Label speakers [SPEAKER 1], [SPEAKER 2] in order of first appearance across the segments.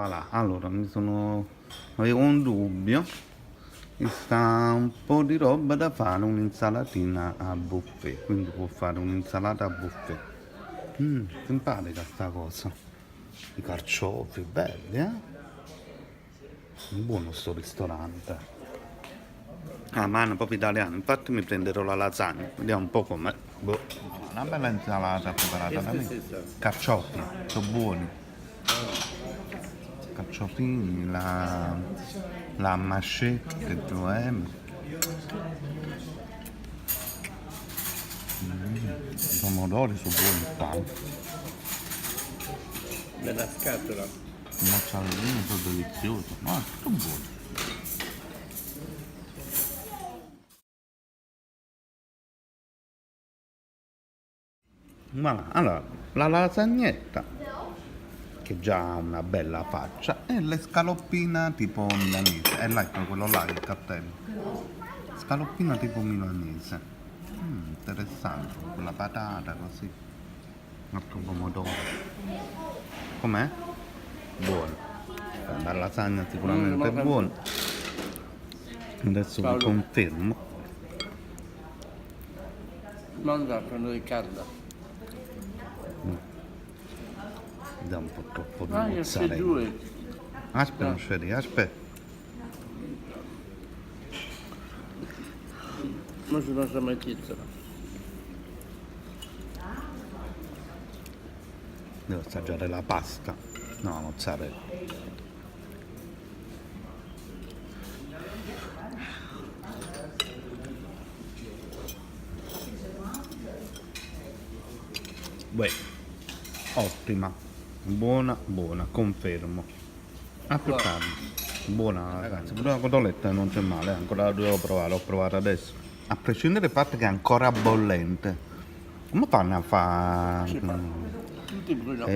[SPEAKER 1] voilà. Allora, avevo un dubbio. Mi sta un po' di roba da fare, un'insalatina a buffet, quindi può fare un'insalata a buffet. Simpatica sta cosa. I carciofi, belli, eh? Buono sto ristorante. Ah, mano proprio italiano, infatti mi prenderò la lasagna, vediamo un po' com'è. Boh. Una bella insalata preparata da me. Carciofi, sono buoni. Carciofini, la machette che tu hai. I pomodori sono buoni qua.
[SPEAKER 2] Nella scatola.
[SPEAKER 1] I mozzarellini sono deliziosi. No, è tutto buono. Voilà, allora, la lasagnetta, che già ha una bella faccia, e le scaloppine tipo milanese. E là, ecco quello là, il cartello. Scaloppina tipo milanese. Interessante, con la patata così. Altro pomodoro. Com'è? Buono. La lasagna sicuramente è buona. Adesso vi confermo.
[SPEAKER 2] Mangia quando è calda.
[SPEAKER 1] Da un po' troppo di
[SPEAKER 2] Vai a
[SPEAKER 1] mozzarella.
[SPEAKER 2] due.
[SPEAKER 1] Aspetta, non scegli, aspetta.
[SPEAKER 2] Non si lascia mai chiedere.
[SPEAKER 1] Devo assaggiare la pasta. No, mozzarella. Beh, ottima. Buona, buona, confermo. Aspettate. Buona ragazzi, pure la cotoletta non c'è male, ancora la devo provare, l'ho provata adesso. A prescindere dal fatto che è ancora bollente. Come fanno a fare?
[SPEAKER 2] Tutti bruciano.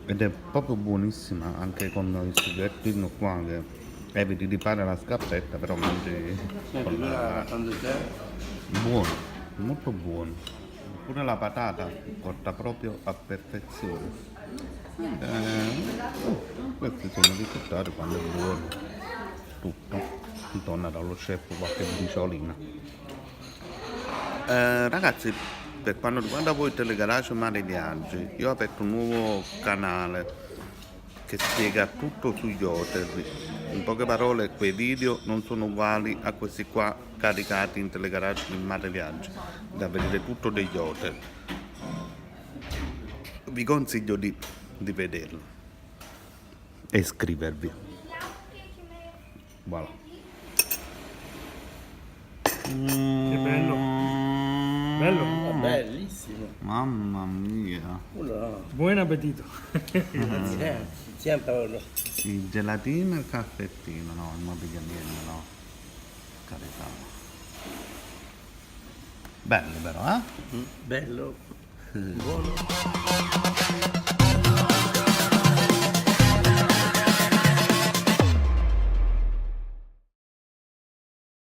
[SPEAKER 1] Ed è proprio buonissima anche con il sughettino qua che eviti di fare la scarpetta, però mangi con
[SPEAKER 2] Quando c'è.
[SPEAKER 1] buono, molto buono. Pure la patata cotta proprio a perfezione. Questi sono i risultati quando è buono. Tutto. Torna dallo chef qualche briciolina. Ragazzi, per quanto riguarda voi Telegarage Mare Viaggi, io ho aperto un nuovo canale che spiega tutto sugli hotel. In poche parole, quei video non sono uguali a questi qua caricati in Telegarage Mare Viaggi, da vedere tutto degli hotel. Vi consiglio di vederlo e iscrivervi. Voilà.
[SPEAKER 3] Che bello. Bello.
[SPEAKER 2] Bellissimo.
[SPEAKER 1] Mamma mia.
[SPEAKER 3] Buon appetito.
[SPEAKER 2] Tiens Paolo.
[SPEAKER 1] Il gelatino e il caffettino, no, non pigliamo niente, no. Carità. Bello però, eh?
[SPEAKER 2] Bello. Buono.